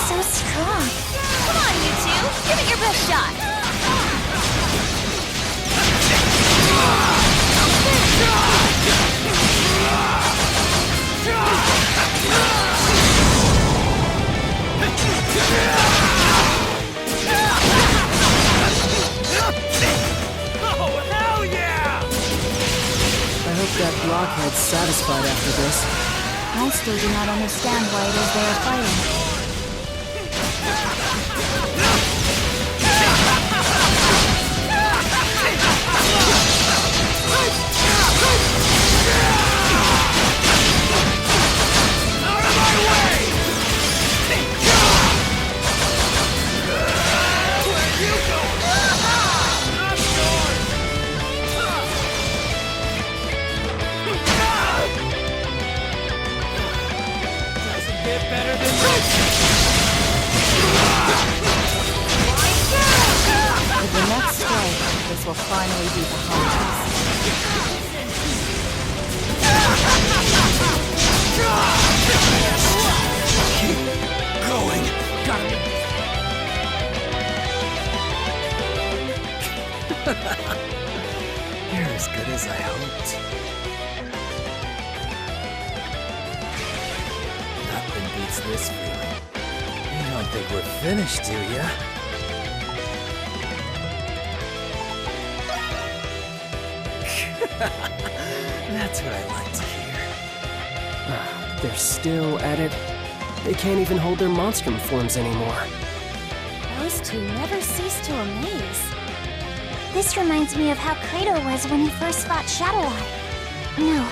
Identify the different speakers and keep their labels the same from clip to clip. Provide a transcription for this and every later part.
Speaker 1: so strong.
Speaker 2: Come on, you two! Give it your best shot!
Speaker 3: Oh, hell yeah!
Speaker 4: I hope that blockhead's satisfied after this.
Speaker 1: I still do not understand why it is they are fighting.
Speaker 3: Out of my way! Where you going? Not yours! Doesn't get better than this!
Speaker 4: With the next strike, this will finally be behind us.
Speaker 3: Keep going. Gotta be. You're as good as I hoped. Nothing beats this feeling. You don't think we're finished, do ya? That's what I like to hear.
Speaker 4: They're still at it. They can't even hold their monstrum forms anymore.
Speaker 1: Those two never cease to amaze. This reminds me of how Credo was when he first fought Shadoweye. No,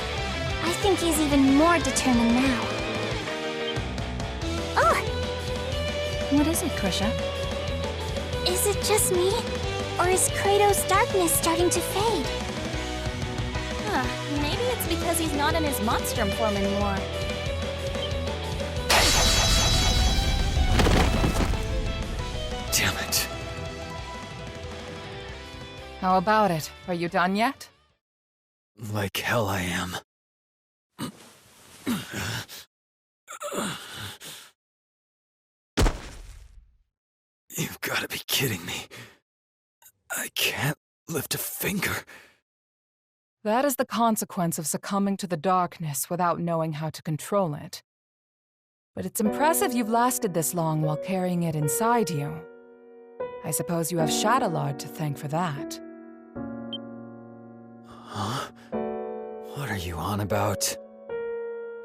Speaker 1: I think he's even more determined now. Oh!
Speaker 2: What is it, Krisha?
Speaker 1: Is it just me? Or is Credo's darkness starting to fade?
Speaker 2: Huh, maybe it's because he's not in his monstrum form anymore.
Speaker 3: Damn it.
Speaker 5: How about it? Are you done yet?
Speaker 3: Like hell I am. You've got to be kidding me. I can't lift a finger.
Speaker 5: That is the consequence of succumbing to the darkness without knowing how to control it. But it's impressive you've lasted this long while carrying it inside you. I suppose you have Shadowlord to thank for that.
Speaker 3: Huh? What are you on about?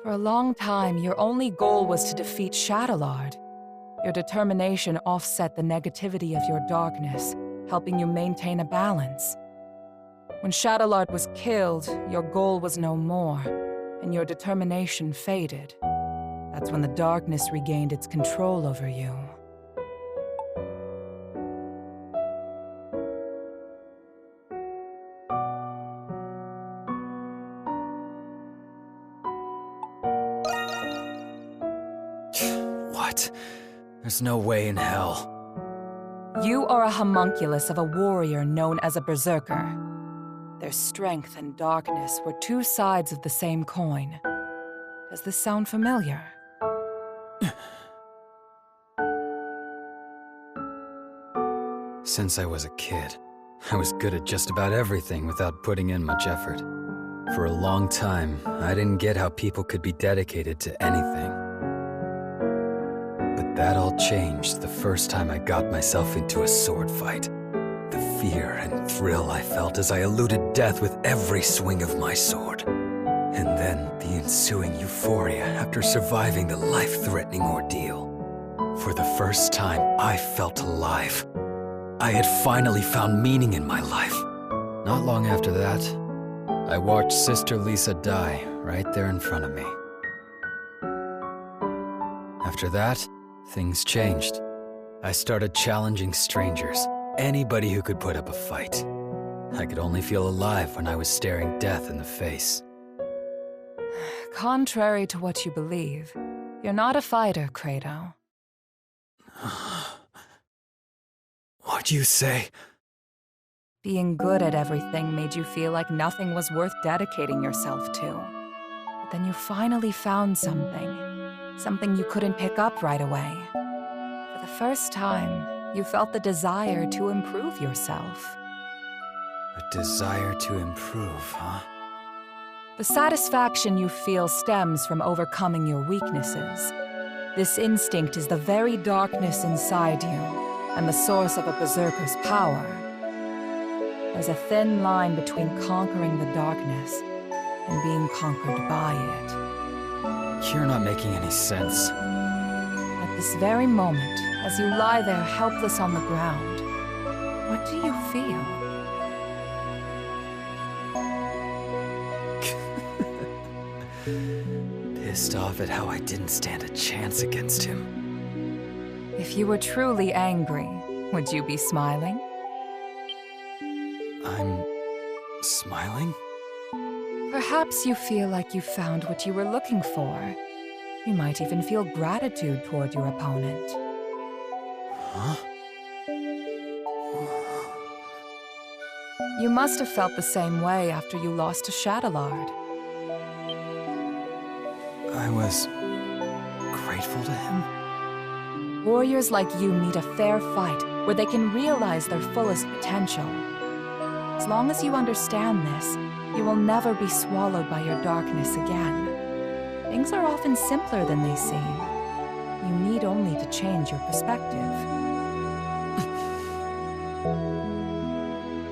Speaker 5: For a long time, your only goal was to defeat Shadowlord. Your determination offset the negativity of your darkness, helping you maintain a balance. When Shadowlord was killed, your goal was no more, and your determination faded. That's when the darkness regained its control over you.
Speaker 3: What? There's no way in hell.
Speaker 5: You are a homunculus of a warrior known as a berserker. Their strength and darkness were two sides of the same coin. Does this sound familiar?
Speaker 3: Since I was a kid, I was good at just about everything without putting in much effort. For a long time, I didn't get how people could be dedicated to anything. But that all changed the first time I got myself into a sword fight. The fear and thrill I felt as I eluded death with every swing of my sword. And then the ensuing euphoria after surviving the life-threatening ordeal. For the first time, I felt alive. I had finally found meaning in my life. Not long after that, I watched Sister Lisa die right there in front of me. After that, things changed. I started challenging strangers, anybody who could put up a fight. I could only feel alive when I was staring death in the face.
Speaker 5: Contrary to what you believe, you're not a fighter, Credo.
Speaker 3: What'd you say?
Speaker 5: Being good at everything made you feel like nothing was worth dedicating yourself to. But then you finally found something. Something you couldn't pick up right away. The first time, you felt the desire to improve yourself.
Speaker 3: A desire to improve, huh?
Speaker 5: The satisfaction you feel stems from overcoming your weaknesses. This instinct is the very darkness inside you, and the source of a berserker's power. There's a thin line between conquering the darkness and being conquered by it.
Speaker 3: You're not making any sense.
Speaker 5: At this very moment, as you lie there helpless on the ground, what do you feel?
Speaker 3: Pissed off at how I didn't stand a chance against him.
Speaker 5: If you were truly angry, would you be smiling?
Speaker 3: I'm smiling?
Speaker 5: Perhaps you feel like you found what you were looking for. You might even feel gratitude toward your opponent.
Speaker 3: Huh?
Speaker 5: You must have felt the same way after you lost to Shadowlard.
Speaker 3: I was grateful to him?
Speaker 5: Warriors like you need a fair fight where they can realize their fullest potential. As long as you understand this, you will never be swallowed by your darkness again. Things are often simpler than they seem. You need only to change your perspective.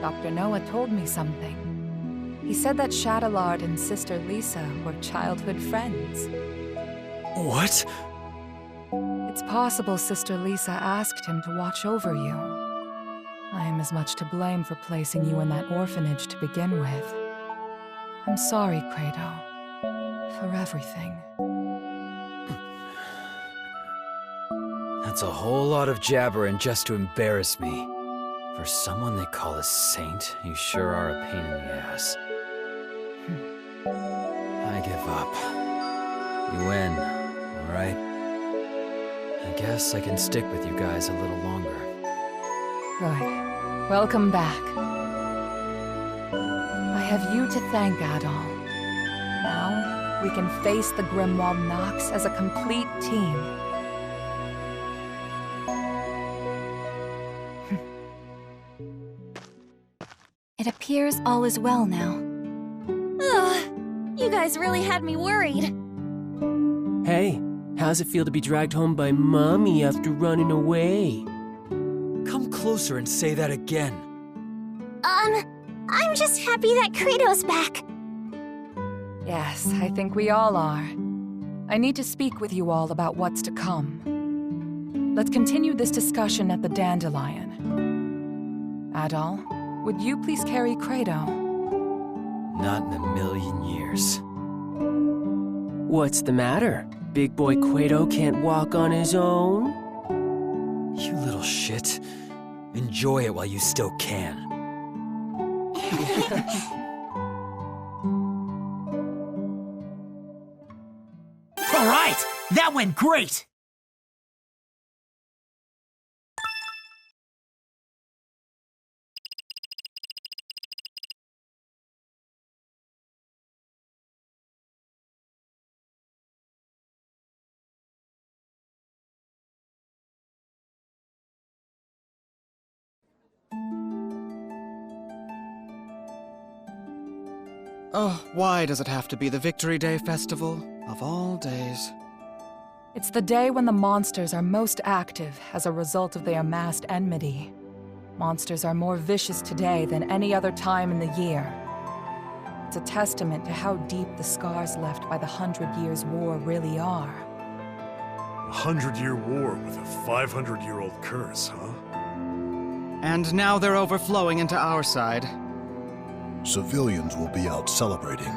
Speaker 5: Dr. Noah told me something. He said that Shadowlard and Sister Lisa were childhood friends.
Speaker 3: What?
Speaker 5: It's possible Sister Lisa asked him to watch over you. I am as much to blame for placing you in that orphanage to begin with. I'm sorry, Credo, for everything.
Speaker 3: That's a whole lot of jabbering just to embarrass me. For someone they call a saint, you sure are a pain in the ass. I give up. You win, all right? I guess I can stick with you guys a little longer.
Speaker 5: Good. Welcome back. I have you to thank, Adol. Now, we can face the Grimwald Nox as a complete team.
Speaker 1: It appears all is well now.
Speaker 2: Ugh, you guys really had me worried.
Speaker 4: Hey, how's it feel to be dragged home by Mommy after running away?
Speaker 3: Come closer and say that again.
Speaker 1: I'm just happy that Credo's back.
Speaker 5: Yes, I think we all are. I need to speak with you all about what's to come. Let's continue this discussion at the Dandelion. Adol, would you please carry Credo?
Speaker 3: Not in a million years.
Speaker 4: What's the matter? Big boy Credo can't walk on his own?
Speaker 3: You little shit. Enjoy it while you still can.
Speaker 6: All right! That went great!
Speaker 7: Oh, why does it have to be the Victory Day festival, of all days?
Speaker 5: It's the day when the monsters are most active as a result of their amassed enmity. Monsters are more vicious today than any other time in the year. It's a testament to how deep the scars left by the 100 Years' War really are.
Speaker 8: A 100-year war with a 500-year-old curse, huh?
Speaker 7: And now they're overflowing into our side.
Speaker 9: Civilians will be out celebrating.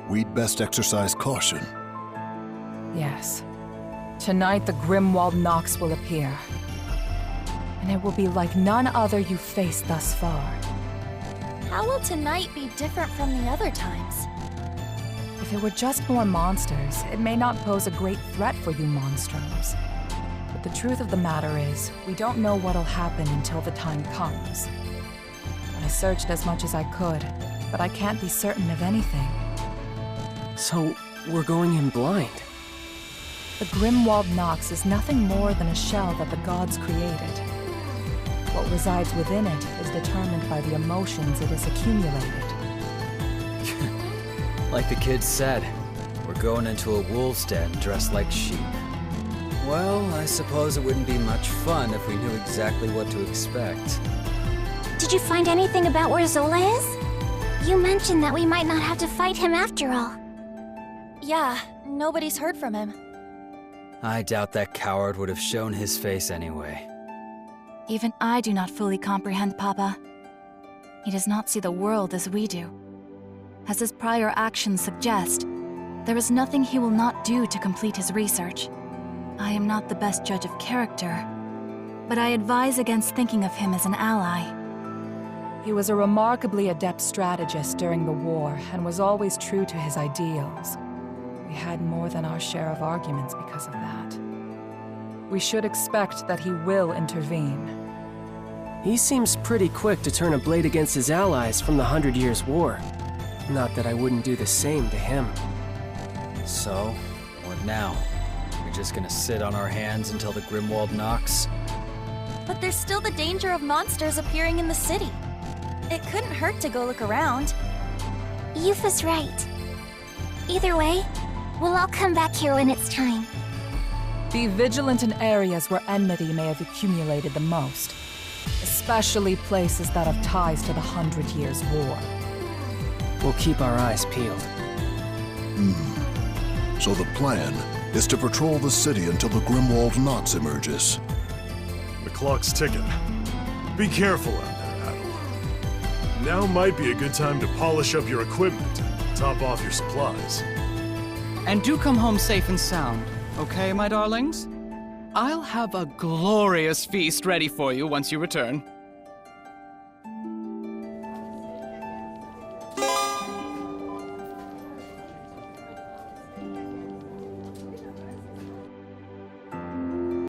Speaker 9: We'd best exercise caution.
Speaker 5: Yes. Tonight the Grimwald Nox will appear. And it will be like none other you've faced thus far.
Speaker 2: How will tonight be different from the other times?
Speaker 5: If it were just more monsters, it may not pose a great threat for you Monstrums. But the truth of the matter is, we don't know what'll happen until the time comes. I searched as much as I could, but I can't be certain of anything.
Speaker 4: So, we're going in blind.
Speaker 5: The Grimwald Nox is nothing more than a shell that the gods created. What resides within it is determined by the emotions it has accumulated.
Speaker 3: Like the kid said, we're going into a wolf's den dressed like sheep. Well, I suppose it wouldn't be much fun if we knew exactly what to expect.
Speaker 1: Did you find anything about where Zola is? You mentioned that we might not have to fight him after all.
Speaker 2: Yeah, nobody's heard from him.
Speaker 3: I doubt that coward would have shown his face anyway.
Speaker 10: Even I do not fully comprehend Papa. He does not see the world as we do. As his prior actions suggest, there is nothing he will not do to complete his research. I am not the best judge of character, but I advise against thinking of him as an ally.
Speaker 5: He was a remarkably adept strategist during the war and was always true to his ideals. We had more than our share of arguments because of that. We should expect that he will intervene.
Speaker 4: He seems pretty quick to turn a blade against his allies from the 100 Years' War. Not that I wouldn't do the same to him.
Speaker 3: So, what now? We're just gonna sit on our hands until the Grimwald Nox?
Speaker 2: But there's still the danger of monsters appearing in the city. It couldn't hurt to go look around.
Speaker 1: Yufa's right. Either way, we'll all come back here when it's time.
Speaker 5: Be vigilant in areas where enmity may have accumulated the most, especially places that have ties to the 100 Years' War.
Speaker 4: We'll keep our eyes peeled.
Speaker 9: So the plan is to patrol the city until the Grimwald Nox emerges.
Speaker 8: The clock's ticking. Be careful out there, Adol. Now might be a good time to polish up your equipment and top off your supplies.
Speaker 7: And do come home safe and sound, okay, my darlings? I'll have a glorious feast ready for you once you return.